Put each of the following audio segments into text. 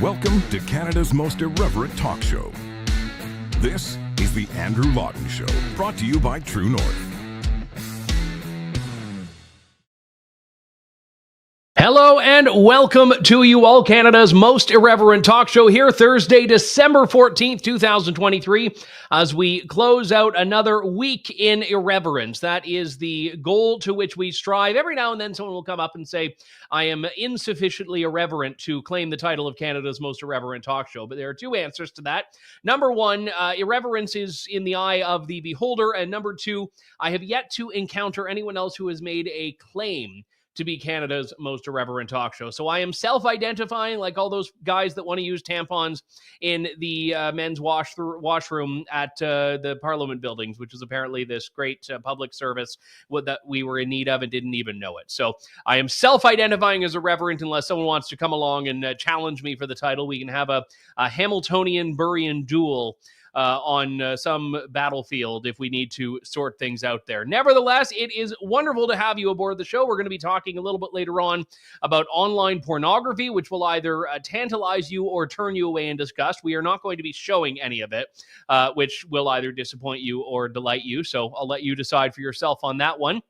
Welcome to Canada's most irreverent talk show. This is the Andrew Lawton Show, brought to you by True North. Hello and welcome to you all, Canada's most irreverent talk show here Thursday, December 14th, 2023, as we close out another week in irreverence. That is the goal to which we strive. Every now and then someone will come up and say, I am insufficiently irreverent to claim the title of Canada's most irreverent talk show. But there are two answers to that. Number one, irreverence is in the eye of the beholder. And number two, I have yet to encounter anyone else who has made a claim to be Canada's most irreverent talk show. So I am self-identifying like all those guys that want to use tampons in the men's washroom at the Parliament buildings, which is apparently this great public service that we were in need of and didn't even know it. So I am self-identifying as irreverent unless someone wants to come along and challenge me for the title. We can have a Hamiltonian-Burian duel on some battlefield if we need to sort things out there. Nevertheless, it is wonderful to have you aboard the show. We're going to be talking a little bit later on about online pornography, which will either tantalize you or turn you away in disgust. We are not going to be showing any of it, which will either disappoint you or delight you. So I'll let you decide for yourself on that one.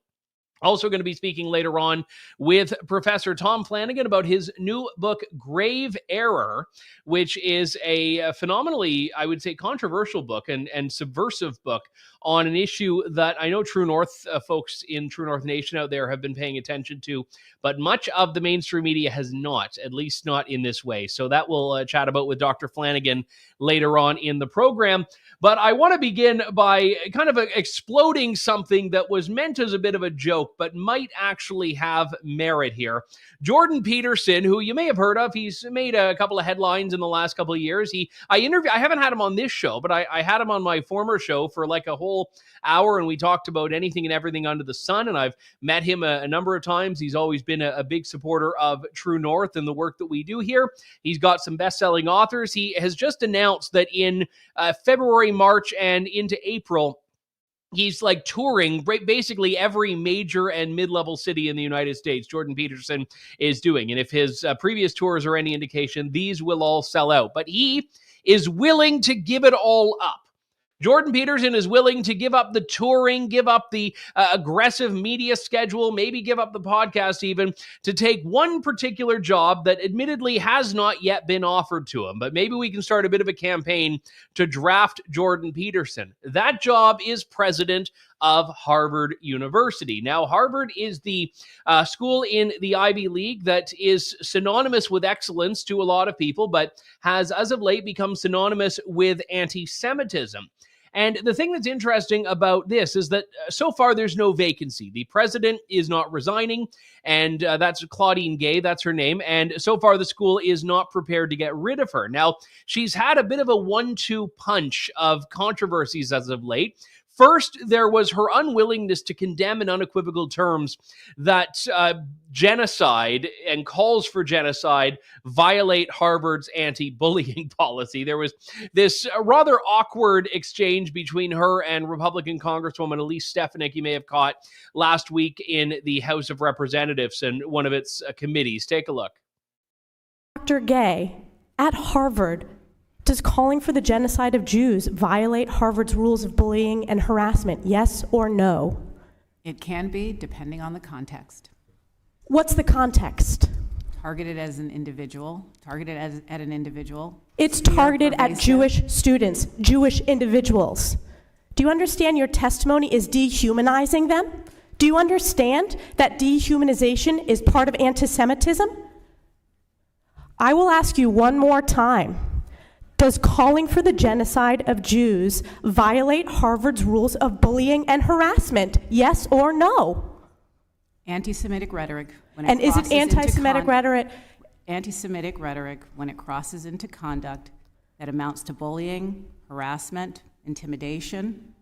Also going to be speaking later on with Professor Tom Flanagan about his new book, Grave Error, which is a phenomenally, I would say, controversial book and subversive book on an issue that I know True North folks in True North Nation out there have been paying attention to, but much of the mainstream media has not, at least not in this way. So that we'll chat about with Dr. Flanagan later on in the program. But I want to begin by kind of exploding something that was meant as a bit of a joke, but might actually have merit here. Jordan Peterson, who you may have heard of, he's made a couple of headlines in the last couple of years. I haven't had him on this show, but I had him on my former show for like a whole hour, and we talked about anything and everything under the sun, and I've met him a number of times. He's always been a big supporter of True North and the work that we do here. He's got some best-selling authors. He has just announced that in February, March, and into April, he's like touring basically every major and mid-level city in the United States. Jordan Peterson is doing. And if his previous tours are any indication, these will all sell out. But he is willing to give it all up. Jordan Peterson is willing to give up the touring, give up the aggressive media schedule, maybe give up the podcast even, to take one particular job that admittedly has not yet been offered to him. But maybe we can start a bit of a campaign to draft Jordan Peterson. That job is president of Harvard University. Now, Harvard is the school in the Ivy League that is synonymous with excellence to a lot of people, but has, as of late, become synonymous with antisemitism. And the thing that's interesting about this is that so far there's no vacancy. The president is not resigning, and that's Claudine Gay, that's her name. And so far the school is not prepared to get rid of her. Now, she's had a bit of a 1-2 punch of controversies as of late. First, there was her unwillingness to condemn in unequivocal terms that genocide and calls for genocide violate Harvard's anti-bullying policy. There was this rather awkward exchange between her and Republican Congresswoman Elise Stefanik, you may have caught last week in the House of Representatives and one of its committees. Take a look. Dr. Gay, at Harvard, does calling for the genocide of Jews violate Harvard's rules of bullying and harassment? Yes or no? It can be, depending on the context. What's the context? Targeted as an individual, at an individual. It's targeted at Jewish students, Jewish individuals. Do you understand your testimony is dehumanizing them? Do you understand that dehumanization is part of antisemitism? I will ask you one more time. Does calling for the genocide of Jews violate Harvard's rules of bullying and harassment? Yes or no? Anti-Semitic rhetoric. And is it anti-Semitic rhetoric? Anti-Semitic rhetoric when it crosses into conduct that amounts to bullying, harassment, intimidation,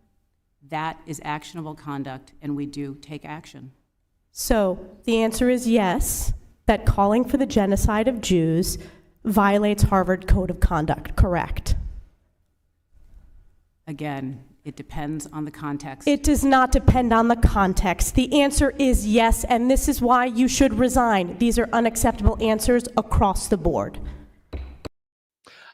that is actionable conduct, and we do take action. So the answer is yes, that calling for the genocide of Jews violates Harvard Code of Conduct, correct? Again, it depends on the context. It does not depend on the context. The answer is yes, and this is why you should resign. These are unacceptable answers across the board.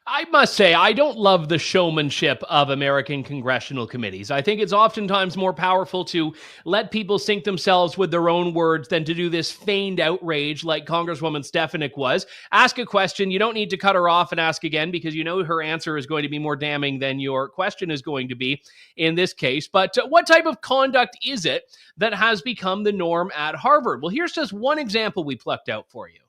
I must say, I don't love the showmanship of American congressional committees. I think it's oftentimes more powerful to let people sink themselves with their own words than to do this feigned outrage like Congresswoman Stefanik was. Ask a question. You don't need to cut her off and ask again because you know her answer is going to be more damning than your question is going to be in this case. But what type of conduct is it that has become the norm at Harvard? Well, here's just one example we plucked out for you.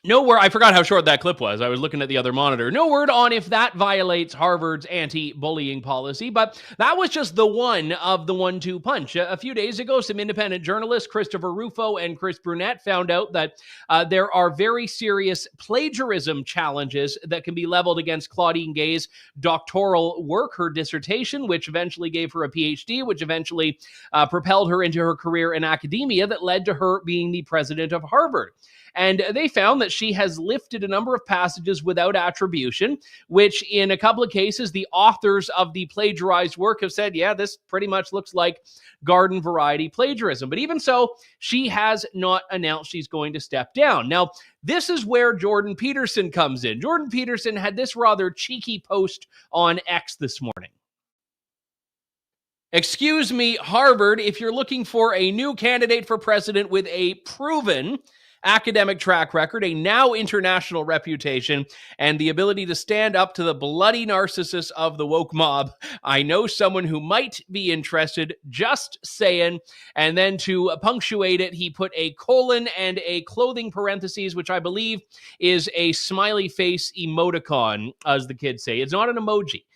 No word. I forgot how short that clip was. I was looking at the other monitor. No word on if that violates Harvard's anti-bullying policy, but that was just the one of the 1-2 punch. A few days ago, some independent journalists, Christopher Rufo and Chris Brunette, found out that there are very serious plagiarism challenges that can be leveled against Claudine Gay's doctoral work, her dissertation, which eventually gave her a PhD, which eventually propelled her into her career in academia that led to her being the president of Harvard. And they found that she has lifted a number of passages without attribution, which in a couple of cases, the authors of the plagiarized work have said, yeah, this pretty much looks like garden variety plagiarism. But even so, she has not announced she's going to step down. Now, this is where Jordan Peterson comes in. Jordan Peterson had this rather cheeky post on X this morning. Excuse me, Harvard, if you're looking for a new candidate for president with a proven academic track record, a now international reputation, and the ability to stand up to the bloody narcissists of the woke mob, I know someone who might be interested, just saying. And then to punctuate it, he put a colon and a clothing parentheses, which I believe is a smiley face emoticon, as the kids say. It's not an emoji.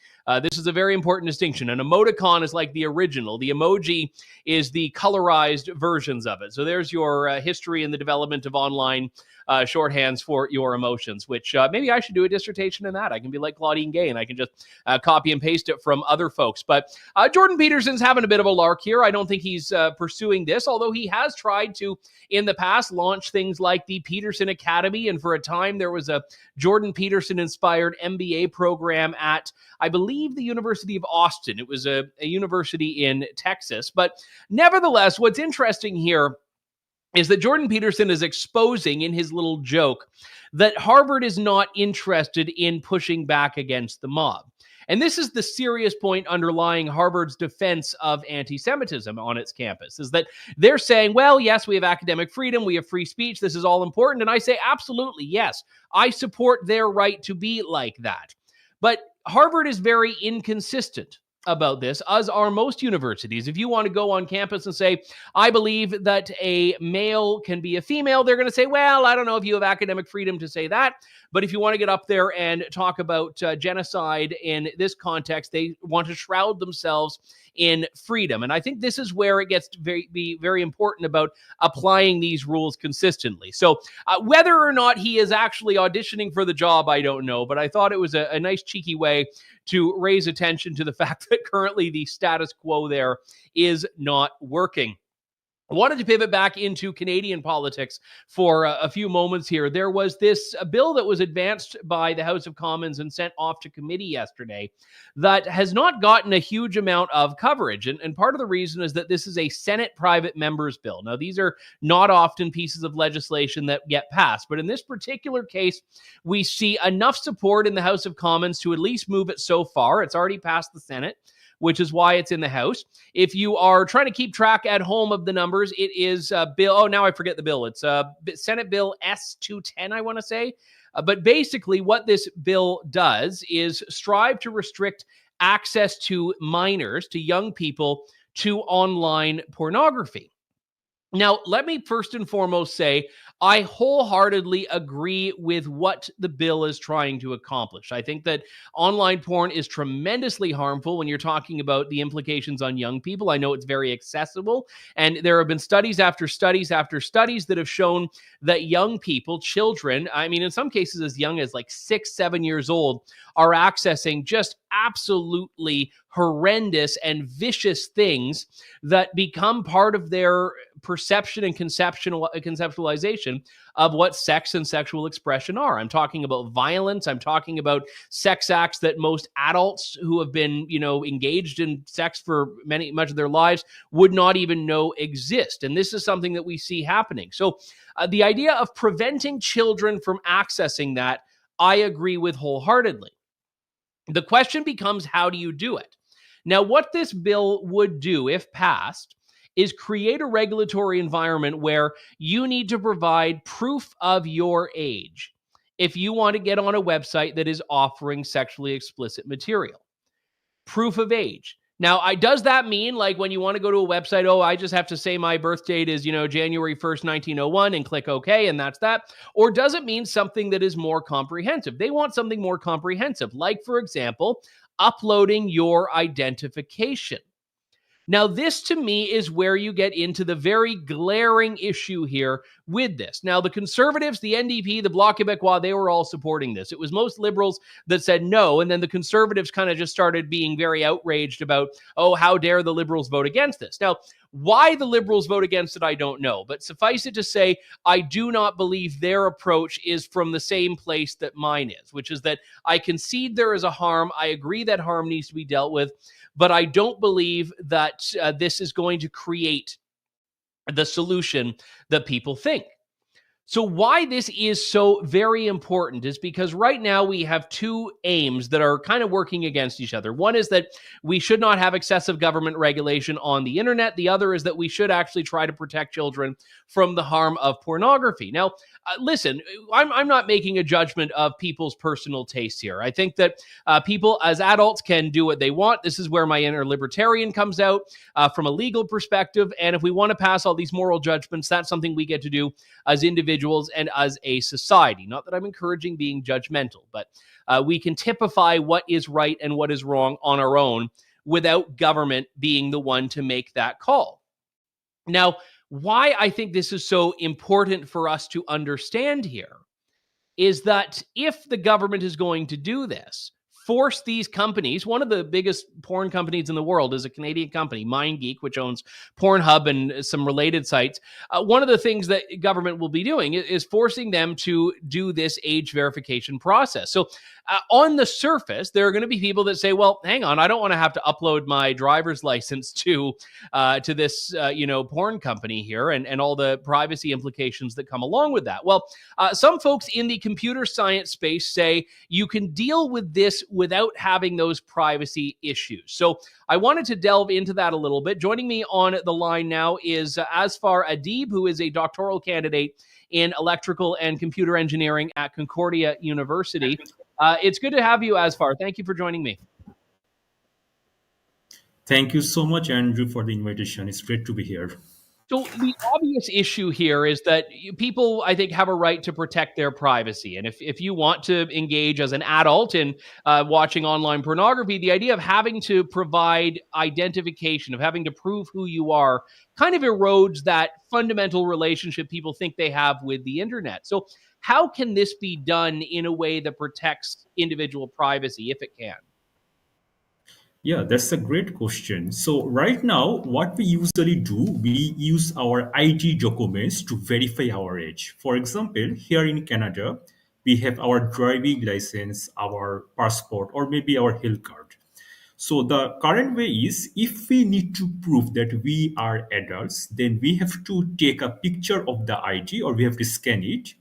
This is a very important distinction. An emoticon is like the original. The emoji is the colorized versions of it. So there's your history in the development of online shorthands for your emotions, which maybe I should do a dissertation in that. I can be like Claudine Gay and I can just copy and paste it from other folks. But Jordan Peterson's having a bit of a lark here. I don't think he's pursuing this, although he has tried to, in the past, launch things like the Peterson Academy. And for a time, there was a Jordan Peterson-inspired MBA program at, I believe, the University of Austin. It was a university in Texas. But nevertheless, what's interesting here is that Jordan Peterson is exposing in his little joke that Harvard is not interested in pushing back against the mob. And this is the serious point underlying Harvard's defense of anti-Semitism on its campus, is that they're saying, well, yes, we have academic freedom, we have free speech, this is all important. And I say, absolutely, yes, I support their right to be like that. But Harvard is very inconsistent about this, as are most universities. If you want to go on campus and say, I believe that a male can be a female, they're going to say, well, I don't know if you have academic freedom to say that. But if you want to get up there and talk about genocide in this context, they want to shroud themselves in freedom. And I think this is where it gets to be very important about applying these rules consistently. So whether or not he is actually auditioning for the job, I don't know. But I thought it was a nice cheeky way to raise attention to the fact that currently the status quo there is not working. I wanted to pivot back into Canadian politics for a few moments here. There was this bill that was advanced by the House of Commons and sent off to committee yesterday that has not gotten a huge amount of coverage. And part of the reason is that this is a Senate private members bill. Now, these are not often pieces of legislation that get passed, but in this particular case, we see enough support in the House of Commons to at least move it so far. It's already passed the Senate, which is why it's in the House. If you are trying to keep track at home of the numbers, it is bill. Oh, now I forget the bill. It's Senate Bill S-210, I want to say. But basically what this bill does is strive to restrict access to minors, to young people, to online pornography. Now, let me first and foremost say, I wholeheartedly agree with what the bill is trying to accomplish. I think that online porn is tremendously harmful when you're talking about the implications on young people. I know it's very accessible, and there have been studies after studies after studies that have shown that young people, children, I mean, in some cases as young as like 6, 7 years old, are accessing just absolutely horrendous and vicious things that become part of their perception and conceptualization of what sex and sexual expression are. I'm talking about violence. I'm talking about sex acts that most adults who have been, engaged in sex for much of their lives would not even know exist. And this is something that we see happening. So the idea of preventing children from accessing that, I agree with wholeheartedly. The question becomes, how do you do it? Now, what this bill would do, if passed, is create a regulatory environment where you need to provide proof of your age if you want to get on a website that is offering sexually explicit material. Proof of age. Now, does that mean like when you want to go to a website, oh, I just have to say my birth date is, January 1st, 1901 and click OK and that's that? Or does it mean something that is more comprehensive? They want something more comprehensive, like, for example, uploading your identification. Now, this to me is where you get into the very glaring issue here with this. Now, the Conservatives, the NDP, the Bloc Québécois, they were all supporting this. It was most Liberals that said no, and then the Conservatives kind of just started being very outraged about, oh, how dare the Liberals vote against this? Now, why the Liberals vote against it, I don't know. But suffice it to say, I do not believe their approach is from the same place that mine is, which is that I concede there is a harm. I agree that harm needs to be dealt with. But I don't believe that this is going to create the solution that people think. So why this is so very important is because right now we have two aims that are kind of working against each other. One is that we should not have excessive government regulation on the internet. The other is that we should actually try to protect children from the harm of pornography. Now, listen, I'm not making a judgment of people's personal tastes here. I think that people as adults can do what they want. This is where my inner libertarian comes out from a legal perspective. And if we want to pass all these moral judgments, that's something we get to do as individuals and as a society. Not that I'm encouraging being judgmental, but we can typify what is right and what is wrong on our own without government being the one to make that call. Now, why I think this is so important for us to understand here is that if the government is going to do this, force these companies, one of the biggest porn companies in the world is a Canadian company, MindGeek, which owns Pornhub and some related sites. One of the things that government will be doing is forcing them to do this age verification process. So on the surface, there are going to be people that say, well, hang on, I don't want to have to upload my driver's license to this, porn company here and all the privacy implications that come along with that. Well, some folks in the computer science space say you can deal with this without having those privacy issues. So I wanted to delve into that a little bit. Joining me on the line now is Asfar Adib, who is a doctoral candidate in electrical and computer engineering at Concordia University. It's good to have you, Asfar. Thank you for joining me. Thank you so much, Andrew, for the invitation. It's great to be here. So the obvious issue here is that people, I think, have a right to protect their privacy. And if you want to engage as an adult in watching online pornography, the idea of having to provide identification, of having to prove who you are, kind of erodes that fundamental relationship people think they have with the internet. So how can this be done in a way that protects individual privacy, if it can? Yeah, that's a great question. So right now, what we usually do, we use our ID documents to verify our age. For example, here in Canada, we have our driving license, our passport, or maybe our health card. So the current way is if we need to prove that we are adults, then we have to take a picture of the ID or we have to scan it.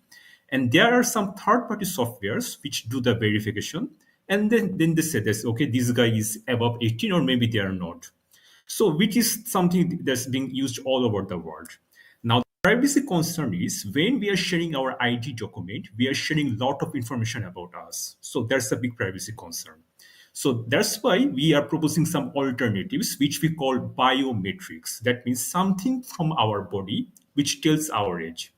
And there are some third-party softwares which do the verification. And then they say this, okay, this guy is above 18 or maybe they are not. So which is something that's being used all over the world. Now, the privacy concern is when we are sharing our ID document, we are sharing a lot of information about us. So that's a big privacy concern. So that's why we are proposing some alternatives, which we call biometrics. That means something from our body which tells our age.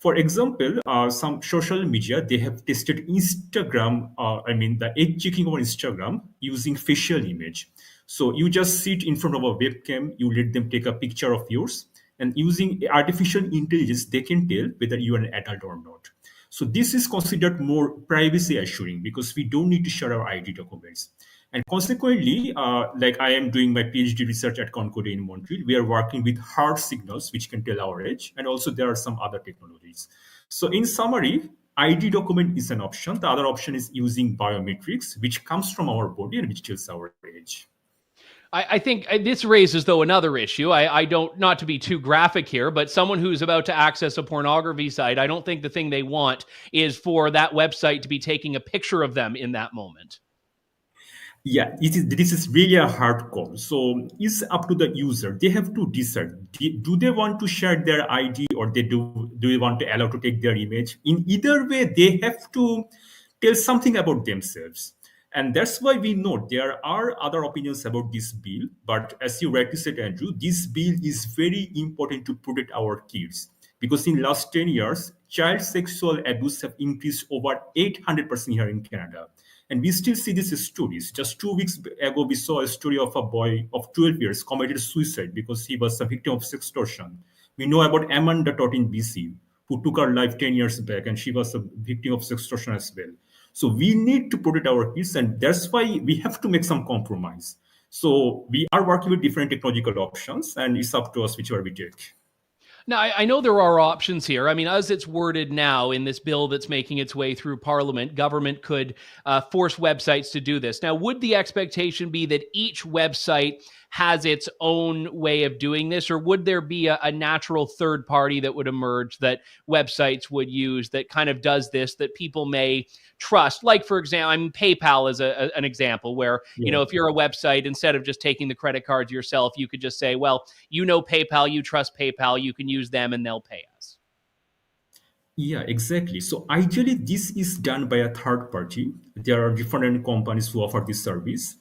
For example, some social media, they have tested Instagram, the age checking over Instagram using facial image. So you just sit in front of a webcam, you let them take a picture of yours, and using artificial intelligence, they can tell whether you are an adult or not. So this is considered more privacy assuring because we don't need to share our ID documents. And consequently, like I am doing my PhD research at Concordia in Montreal, we are working with hard signals which can tell our age, and also there are some other technologies. So in summary, ID document is an option. The other option is using biometrics, which comes from our body and which tells our age. I think this raises, though, another issue. I don't, not to be too graphic here, but someone who's about to access a pornography site, I don't think the thing they want is for that website to be taking a picture of them in that moment. Yeah, this is really a hard call. So it's up to the user. They have to decide. Do they want to share their ID, or do they want to allow to take their image? In either way, they have to tell something about themselves. And that's why we know there are other opinions about this bill. But as you rightly said, Andrew, this bill is very important to protect our kids. Because in last 10 years, child sexual abuse have increased over 800% here in Canada. And we still see these stories. Just 2 weeks ago, we saw a story of a boy of 12 years committed suicide because he was a victim of sextortion. We know about Amanda Todd in BC, who took her life 10 years back, and she was a victim of sextortion as well. So we need to protect our kids, and that's why we have to make some compromise. So we are working with different technological options, and it's up to us whichever we take. Now, I know there are options here. I mean, as it's worded now in this bill that's making its way through Parliament, government could force websites to do this. Now, would the expectation be that each website has its own way of doing this, or would there be a natural third party that would emerge that websites would use that kind of does this, that people may trust? Like, for example, I mean, PayPal is an example where, you know, if you're a website, instead of just taking the credit cards yourself, you could just say, well, you know PayPal, you trust PayPal, you can use them and they'll pay us. Yeah, exactly. So ideally, this is done by a third party. There are different companies who offer this service.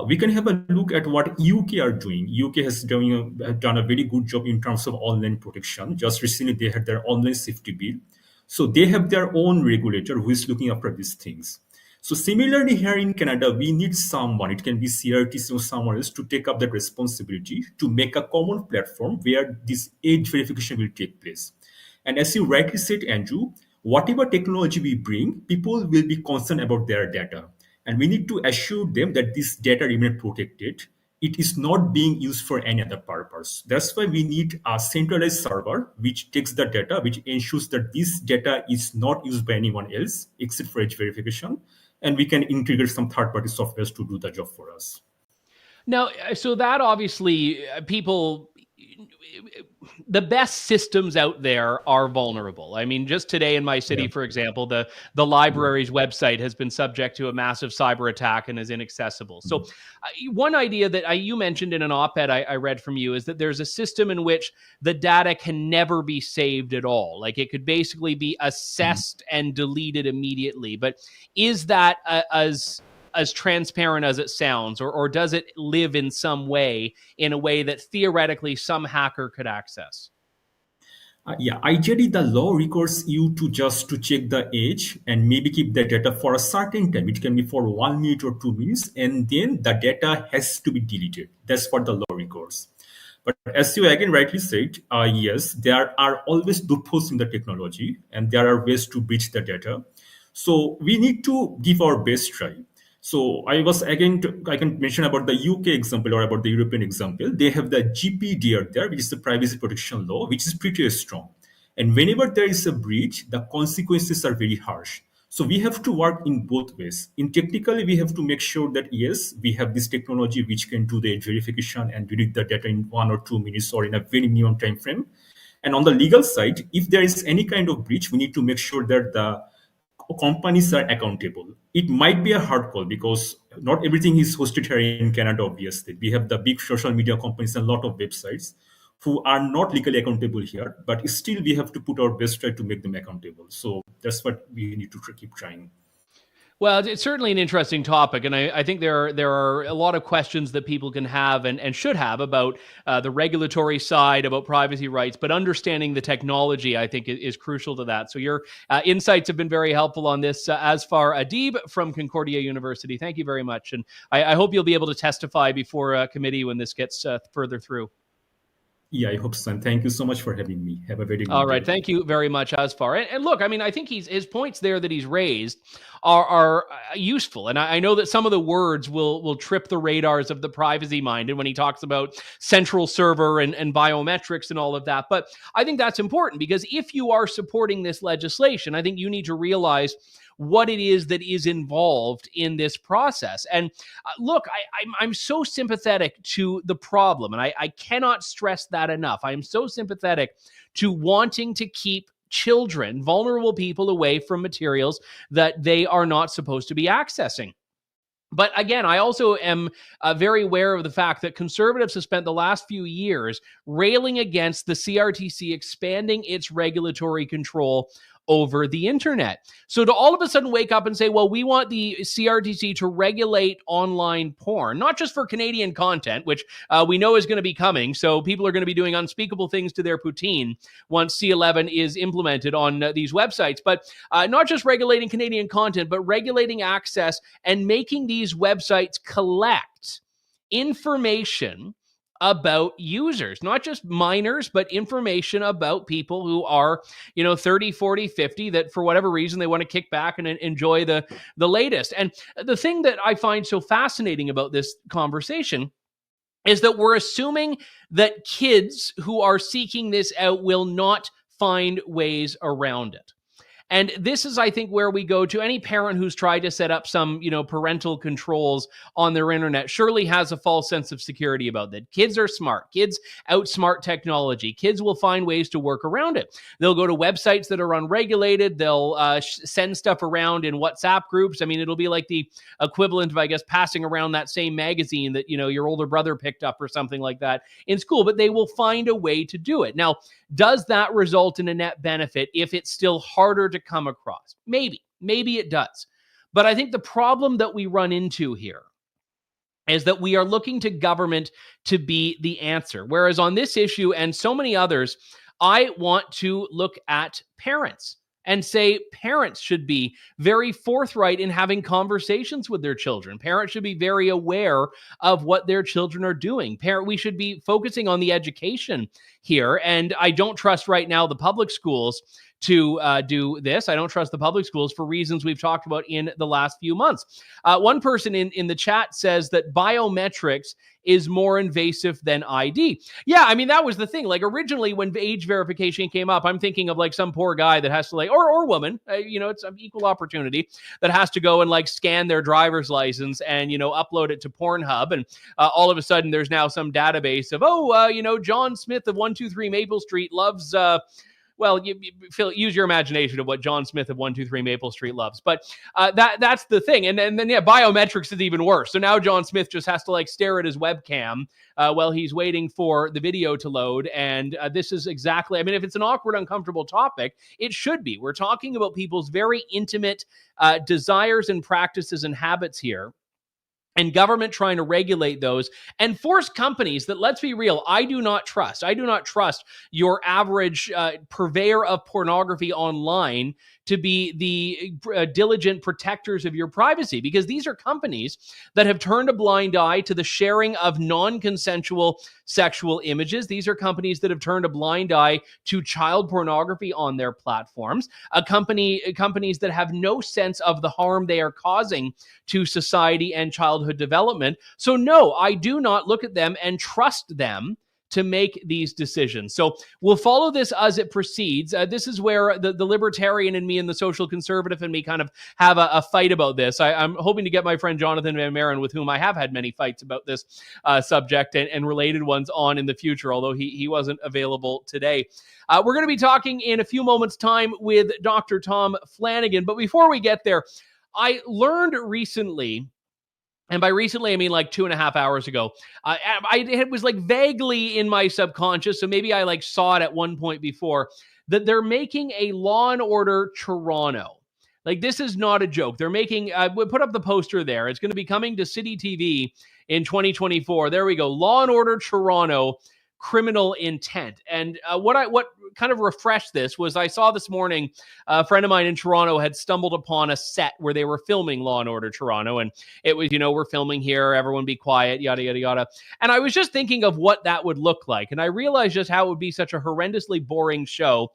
We can have a look at what UK are doing. UK has done a very good job in terms of online protection. Just recently, they had their online safety bill. So they have their own regulator who is looking after these things. So similarly, here in Canada, we need someone, it can be CRTC or someone else, to take up that responsibility to make a common platform where this age verification will take place. And as you rightly said, Andrew, whatever technology we bring, people will be concerned about their data. And we need to assure them that this data remain protected. It is not being used for any other purpose. That's why we need a centralized server which takes the data, which ensures that this data is not used by anyone else except for age verification. And we can integrate some third-party softwares to do the job for us. Now, so that obviously the best systems out there are vulnerable. I mean, just today in my city, for example, the library's website has been subject to a massive cyber attack and is inaccessible. So one idea that you mentioned in an op-ed I read from you is that there's a system in which the data can never be saved at all. Like, it could basically be assessed and deleted immediately. But is that as transparent as it sounds, or does it live in some way, in a way that theoretically some hacker could access? Yeah, ideally the law requires you to just to check the age and maybe keep the data for a certain time. It can be for 1 minute or 2 minutes, and then the data has to be deleted. That's what the law requires. But as you again rightly said, yes, there are always loopholes in the technology, and there are ways to breach the data. So we need to give our best try. So I can mention about the UK example or about the European example. They have the GPDR there, which is the privacy protection law, which is pretty strong. And whenever there is a breach, the consequences are very harsh. So we have to work in both ways. In technically, we have to make sure that, yes, we have this technology which can do the age verification and delete the data in 1 or 2 minutes or in a very minimum time frame. And on the legal side, if there is any kind of breach, we need to make sure that the companies are accountable. It might be a hard call because not everything is hosted here in Canada, obviously. We have the big social media companies and a lot of websites who are not legally accountable here, but still we have to put our best try to make them accountable. So that's what we need to keep trying. Well, it's certainly an interesting topic, and I think there are a lot of questions that people can have and should have about the regulatory side, about privacy rights, but understanding the technology, I think, is crucial to that. So your insights have been very helpful on this. Asfar Adib from Concordia University, thank you very much, and I hope you'll be able to testify before a committee when this gets further through. Yeah, I hope so. And thank you so much for having me. Have a very All good right. day. Thank you very much, Asfar. And look, I mean, I think his points there that he's raised are useful. And I know that some of the words will trip the radars of the privacy minded when he talks about central server and biometrics and all of that. But I think that's important because if you are supporting this legislation, I think you need to realize what it is that is involved in this process. And look, I'm so sympathetic to the problem, and I cannot stress that enough. I am so sympathetic to wanting to keep children, vulnerable people, away from materials that they are not supposed to be accessing. But again, I also am very aware of the fact that conservatives have spent the last few years railing against the CRTC expanding its regulatory control over the internet. So to all of a sudden wake up and say, well, we want the CRTC to regulate online porn, not just for Canadian content, which we know is going to be coming. So people are going to be doing unspeakable things to their poutine once C11 is implemented on these websites, but not just regulating Canadian content, but regulating access and making these websites collect information about users, not just minors, but information about people who are, 30, 40, 50, that for whatever reason, they want to kick back and enjoy the latest. And the thing that I find so fascinating about this conversation is that we're assuming that kids who are seeking this out will not find ways around it. And this is, I think, where we go to any parent who's tried to set up some, parental controls on their internet surely has a false sense of security about that. Kids are smart. Kids outsmart technology. Kids will find ways to work around it. They'll go to websites that are unregulated. They'll send stuff around in WhatsApp groups. I mean, it'll be like the equivalent of, I guess, passing around that same magazine that, your older brother picked up or something like that in school, but they will find a way to do it. Now, does that result in a net benefit if it's still harder to come across? Maybe it does. But I think the problem that we run into here is that we are looking to government to be the answer. Whereas on this issue and so many others, I want to look at parents and say parents should be very forthright in having conversations with their children. Parents should be very aware of what their children are doing. We should be focusing on the education here. And I don't trust right now the public schools to do this. I don't trust the public schools for reasons we've talked about in the last few months. One person in the chat says that biometrics is more invasive than ID. Yeah, I mean, that was the thing. Like originally when age verification came up, I'm thinking of like some poor guy that has to or woman, it's an equal opportunity, that has to go and like scan their driver's license and, upload it to Pornhub. And all of a sudden there's now some database of, John Smith of 123 Maple Street loves, Phil, use your imagination of what John Smith of 123 Maple Street loves. But that's the thing. And then, biometrics is even worse. So now John Smith just has to like stare at his webcam while he's waiting for the video to load. And this is exactly, if it's an awkward, uncomfortable topic, it should be. We're talking about people's very intimate desires and practices and habits here. And government trying to regulate those and force companies that, let's be real, I do not trust. I do not trust your average purveyor of pornography online to be the diligent protectors of your privacy, because these are companies that have turned a blind eye to the sharing of non-consensual sexual images. These are companies that have turned a blind eye to child pornography on their platforms. Companies that have no sense of the harm they are causing to society and childhood development. So no, I do not look at them and trust them to make these decisions. So we'll follow this as it proceeds. This is where the libertarian in me and the social conservative in me kind of have a fight about this. I'm hoping to get my friend Jonathan Van Maren, with whom I have had many fights about this subject and related ones on in the future, although he wasn't available today. We're going to be talking in a few moments' time with Dr. Tom Flanagan. But before we get there, I learned recently, and by recently, I mean like 2.5 hours ago, it was like vaguely in my subconscious, so maybe I like saw it at one point before, that they're making a Law and Order Toronto. Like, this is not a joke. They're making, we'll put up the poster there. It's going to be coming to City TV in 2024. There we go. Law and Order Toronto criminal intent. And what kind of refreshed this was I saw this morning a friend of mine in Toronto had stumbled upon a set where they were filming Law and Order Toronto, and it was, we're filming here, everyone be quiet, yada yada yada. And I was just thinking of what that would look like, and I realized just how it would be such a horrendously boring show,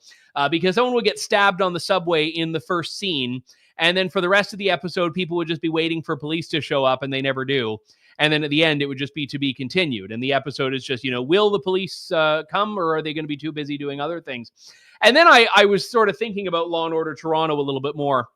because someone would get stabbed on the subway in the first scene, and then for the rest of the episode, people would just be waiting for police to show up, and they never do. And then at the end, it would just be to be continued. And the episode is just, will the police come, or are they going to be too busy doing other things? And then I was sort of thinking about Law and Order Toronto a little bit more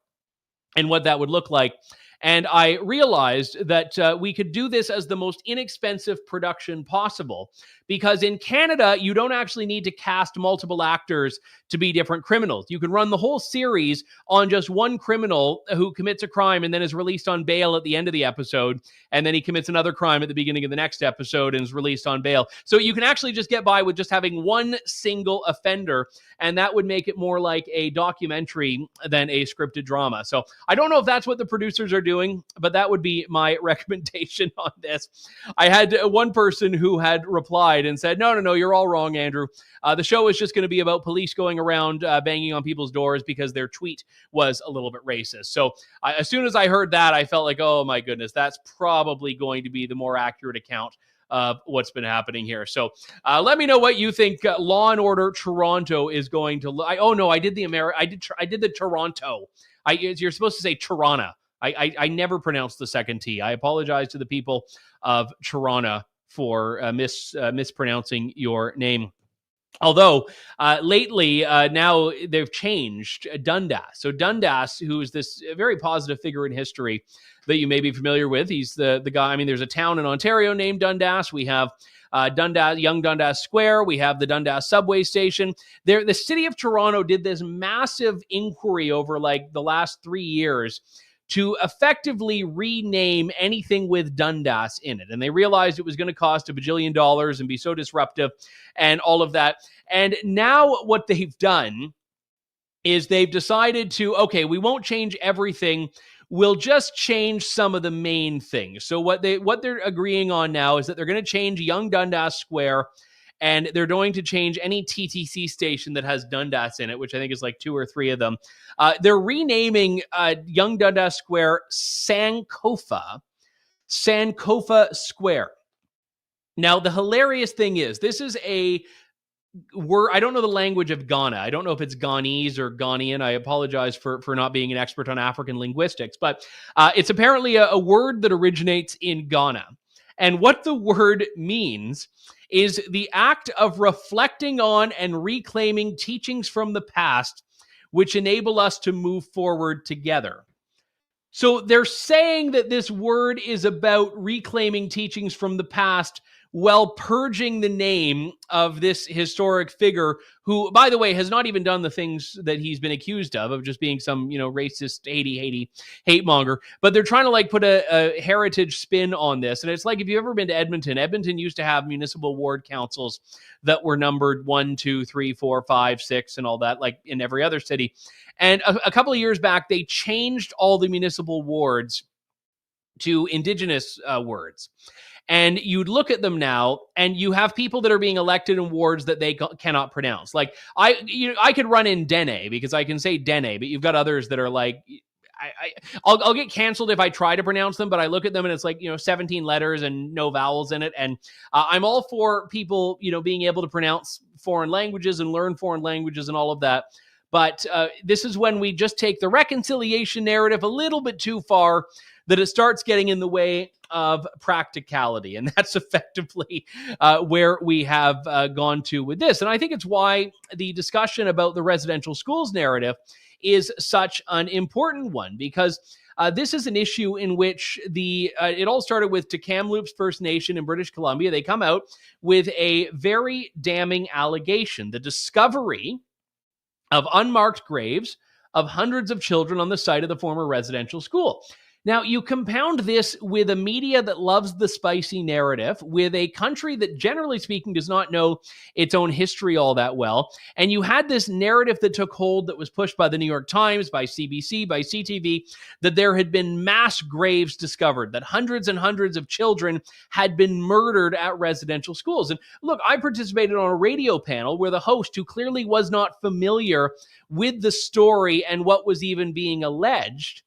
and what that would look like. And I realized that we could do this as the most inexpensive production possible, because in Canada, you don't actually need to cast multiple actors to be different criminals. You can run the whole series on just one criminal who commits a crime and then is released on bail at the end of the episode. And then he commits another crime at the beginning of the next episode and is released on bail. So you can actually just get by with just having one single offender. And that would make it more like a documentary than a scripted drama. So I don't know if that's what the producers are doing, but that would be my recommendation on this. I had one person who had replied and said, no, you're all wrong, Andrew. The show is just going to be about police going around banging on people's doors because their tweet was a little bit racist. So as soon as I heard that, I felt like, oh my goodness, that's probably going to be the more accurate account of what's been happening here. So let me know what you think Law and Order Toronto is going to look. I did the Toronto. You're supposed to say Toronto. I never pronounced the second T. I apologize to the people of Toronto for mispronouncing your name. Although lately, now they've changed Dundas. So Dundas, who is this very positive figure in history that you may be familiar with, he's the guy. I mean, there's a town in Ontario named Dundas. We have Young Dundas Square. We have the Dundas subway station. The city of Toronto did this massive inquiry over like the last 3 years to effectively rename anything with Dundas in it. And they realized it was going to cost $1 bajillion and be so disruptive and all of that. And now what they've done is they've decided to, okay, we won't change everything. We'll just change some of the main things. So what they're agreeing on now is that they're going to change Young Dundas Square, and they're going to change any TTC station that has Dundas in it, which I think is like 2 or 3 of them. They're renaming Young Dundas Square Sankofa Square. Now, the hilarious thing is, this is a word. I don't know the language of Ghana. I don't know if it's Ghanese or Ghanaian. I apologize for not being an expert on African linguistics, but it's apparently a word that originates in Ghana. And what the word means is the act of reflecting on and reclaiming teachings from the past, which enable us to move forward together. So they're saying that this word is about reclaiming teachings from the past while purging the name of this historic figure who, by the way, has not even done the things that he's been accused of just being some, racist, hate monger. But they're trying to like put a heritage spin on this. And it's like, if you've ever been to Edmonton used to have municipal ward councils that were numbered 1, 2, 3, 4, 5, 6, and all that, like in every other city. And a couple of years back, they changed all the municipal wards to Indigenous words. And you'd look at them now, and you have people that are being elected in wards that they cannot pronounce. Like I could run in Dene because I can say Dene, but you've got others that are like, I'll get canceled if I try to pronounce them. But I look at them and it's like 17 letters and no vowels in it. And I'm all for people being able to pronounce foreign languages and learn foreign languages and all of that. But this is when we just take the reconciliation narrative a little bit too far, that it starts getting in the way of practicality. And that's effectively where we have gone to with this. And I think it's why the discussion about the residential schools narrative is such an important one, because this is an issue in which it all started with Kamloops First Nation in British Columbia. They come out with a very damning allegation, the discovery of unmarked graves of hundreds of children on the site of the former residential school. Now, you compound this with a media that loves the spicy narrative, with a country that, generally speaking, does not know its own history all that well. And you had this narrative that took hold that was pushed by the New York Times, by CBC, by CTV, that there had been mass graves discovered, that hundreds and hundreds of children had been murdered at residential schools. And look, I participated on a radio panel where the host, who clearly was not familiar with the story and what was even being alleged,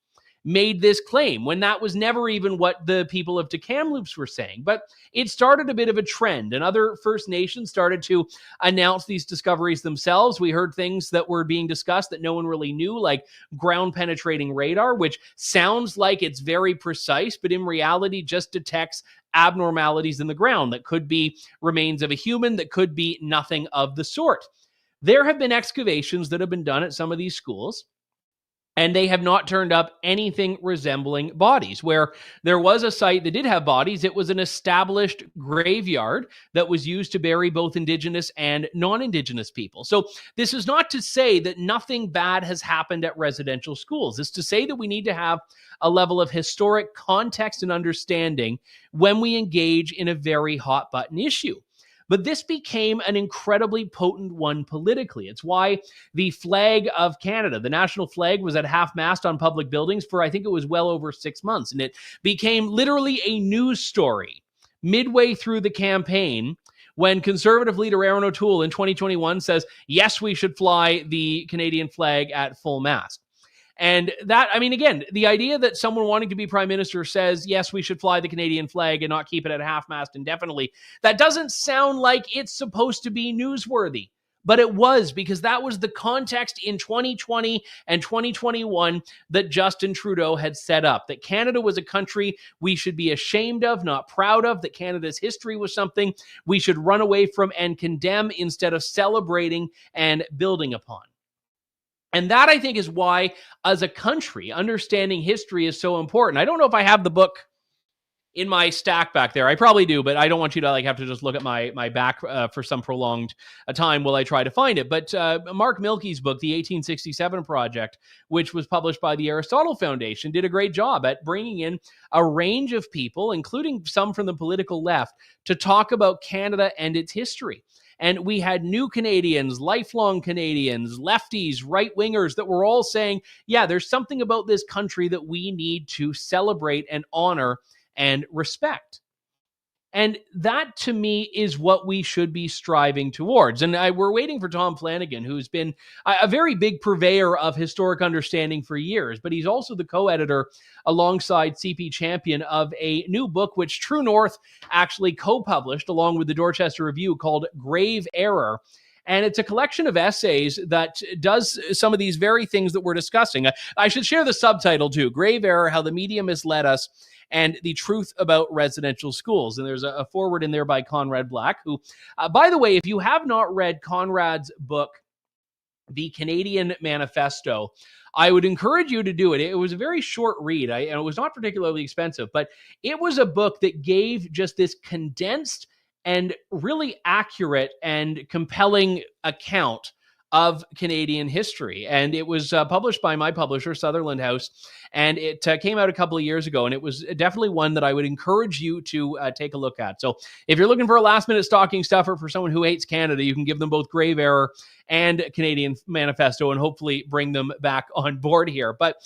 made this claim when that was never even what the people of Kamloops were saying. But it started a bit of a trend, and other First Nations started to announce these discoveries themselves. We heard things that were being discussed that no one really knew, like ground penetrating radar, which sounds like it's very precise, but in reality just detects abnormalities in the ground that could be remains of a human, that could be nothing of the sort. There have been excavations that have been done at some of these schools, and they have not turned up anything resembling bodies. Where there was a site that did have bodies, it was an established graveyard that was used to bury both Indigenous and non-Indigenous people. So this is not to say that nothing bad has happened at residential schools. It's to say that we need to have a level of historic context and understanding when we engage in a very hot button issue. But this became an incredibly potent one politically. It's why the flag of Canada, the national flag, was at half-mast on public buildings for, I think it was well over 6 months. And it became literally a news story midway through the campaign when Conservative leader Aaron O'Toole in 2021 says, yes, we should fly the Canadian flag at full mast. And that, I mean, again, the idea that someone wanting to be prime minister says, yes, we should fly the Canadian flag and not keep it at half-mast indefinitely, that doesn't sound like it's supposed to be newsworthy. But it was, because that was the context in 2020 and 2021 that Justin Trudeau had set up, that Canada was a country we should be ashamed of, not proud of, that Canada's history was something we should run away from and condemn instead of celebrating and building upon. And that, I think, is why, as a country, understanding history is so important. I don't know if I have the book in my stack back there. I probably do, but I don't want you to have to just look at my back for some prolonged time while I try to find it. But Mark Milke's book, The 1867 Project, which was published by the Aristotle Foundation, did a great job at bringing in a range of people, including some from the political left, to talk about Canada and its history. And we had new Canadians, lifelong Canadians, lefties, right-wingers that were all saying, yeah, there's something about this country that we need to celebrate and honor and respect. And that, to me, is what we should be striving towards. And we're waiting for Tom Flanagan, who's been a very big purveyor of historic understanding for years, but he's also the co-editor alongside CP Champion of a new book, which True North actually co-published along with the Dorchester Review, called Grave Error. And it's a collection of essays that does some of these very things that we're discussing. I should share the subtitle too, Grave Error, How the Media Misled Us and the Truth About Residential Schools. And there's a foreword in there by Conrad Black, who, by the way, if you have not read Conrad's book, The Canadian Manifesto, I would encourage you to do it. It was a very short read, and it was not particularly expensive, but it was a book that gave just this condensed and really accurate and compelling account of Canadian history. And it was published by my publisher, Sutherland House, and it came out a couple of years ago, and it was definitely one that I would encourage you to take a look at. So if you're looking for a last-minute stocking stuffer for someone who hates Canada, you can give them both Grave Error and Canadian Manifesto and hopefully bring them back on board here. But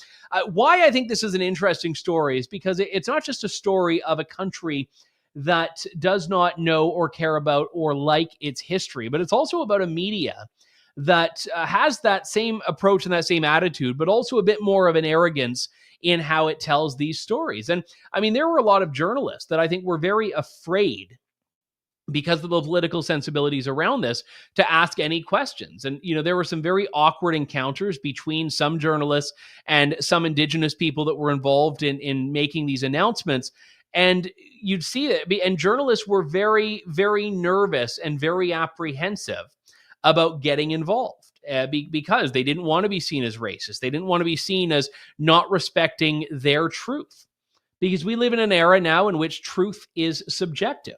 why I think this is an interesting story is because it's not just a story of a country that does not know or care about or like its history, but it's also about a media that has that same approach and that same attitude, but also a bit more of an arrogance in how it tells these stories. And I mean, there were a lot of journalists that I think were very afraid, because of the political sensibilities around this, to ask any questions. And, you know, there were some very awkward encounters between some journalists and some Indigenous people that were involved in making these announcements. And you'd see that, and journalists were very, very nervous and very apprehensive about getting involved because they didn't want to be seen as racist. They didn't want to be seen as not respecting their truth, because we live in an era now in which truth is subjective.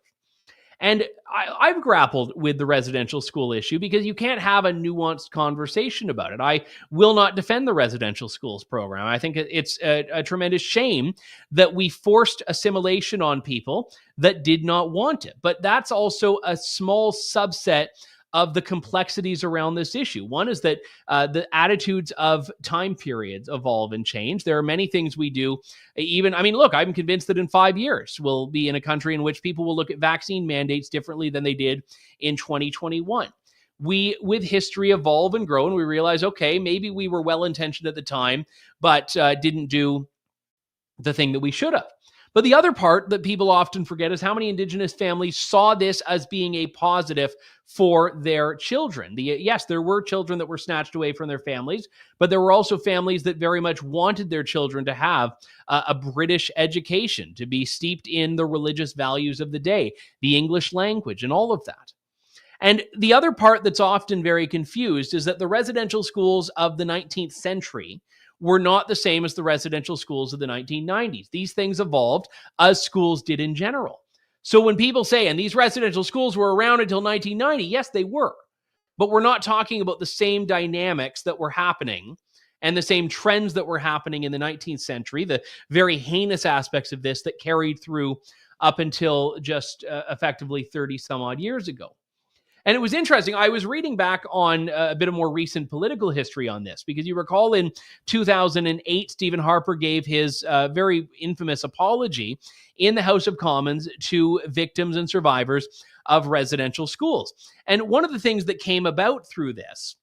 And I've grappled with the residential school issue because you can't have a nuanced conversation about it. I will not defend the residential schools program. I think it's a tremendous shame that we forced assimilation on people that did not want it. But that's also a small subset of the complexities around this issue. One is that the attitudes of time periods evolve and change. There are many things we do. Look, I'm convinced that in 5 years, we'll be in a country in which people will look at vaccine mandates differently than they did in 2021. We, with history, evolve and grow, and we realize, okay, maybe we were well-intentioned at the time, but didn't do the thing that we should have. But the other part that people often forget is how many Indigenous families saw this as being a positive for their children. Yes, there were children that were snatched away from their families, but there were also families that very much wanted their children to have a British education, to be steeped in the religious values of the day, the English language, and all of that. And the other part that's often very confused is that the residential schools of the 19th century were not the same as the residential schools of the 1990s. These things evolved as schools did in general. So when people say, and these residential schools were around until 1990, yes, they were. But we're not talking about the same dynamics that were happening and the same trends that were happening in the 19th century, the very heinous aspects of this that carried through up until just effectively 30 some odd years ago. And it was interesting. I was reading back on a bit of more recent political history on this, because you recall in 2008, Stephen Harper gave his very infamous apology in the House of Commons to victims and survivors of residential schools. And one of the things that came about through this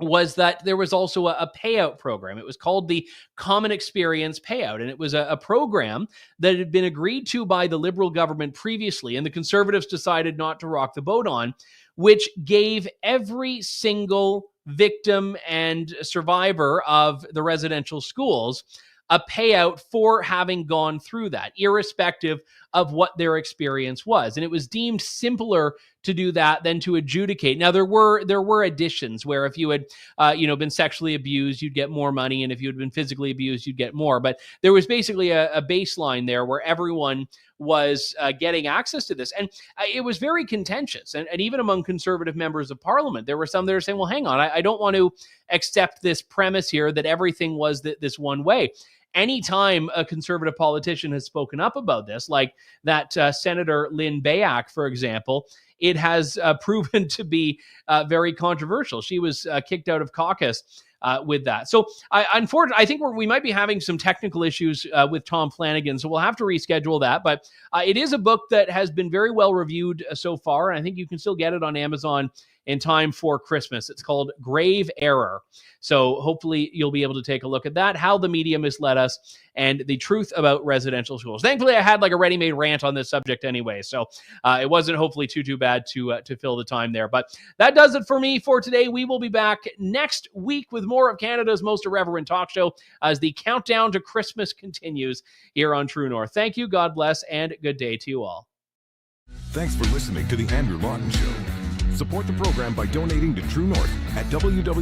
was that there was also a payout program. It was called the Common Experience Payout, and it was a program that had been agreed to by the Liberal government previously, and the Conservatives decided not to rock the boat on, which gave every single victim and survivor of the residential schools a payout for having gone through that, irrespective of what their experience was. And it was deemed simpler to do that than to adjudicate. Now, there were additions where if you had been sexually abused, you'd get more money, and if you had been physically abused, you'd get more. But there was basically a baseline there where everyone was getting access to this. And it was very contentious. And even among Conservative members of Parliament, there were some that were saying, well, hang on, I don't want to accept this premise here that everything was this one way. Anytime a Conservative politician has spoken up about this, like that Senator Lynn Bayak, for example, it has proven to be very controversial. She was kicked out of caucus with that. So unfortunately, I think we might be having some technical issues with Tom Flanagan, so we'll have to reschedule that. But it is a book that has been very well reviewed so far, and I think you can still get it on Amazon in time for Christmas. It's called Grave Error. So hopefully you'll be able to take a look at that, how the media misled us, and the truth about residential schools. Thankfully, I had like a ready-made rant on this subject anyway, so it wasn't hopefully too bad to fill the time there. But that does it for me for today. We will be back next week with more of Canada's most irreverent talk show as the countdown to Christmas continues here on True North. Thank you, God bless, and good day to you all. Thanks for listening to The Andrew Lawton Show. Support the program by donating to True North at www.tnc.news.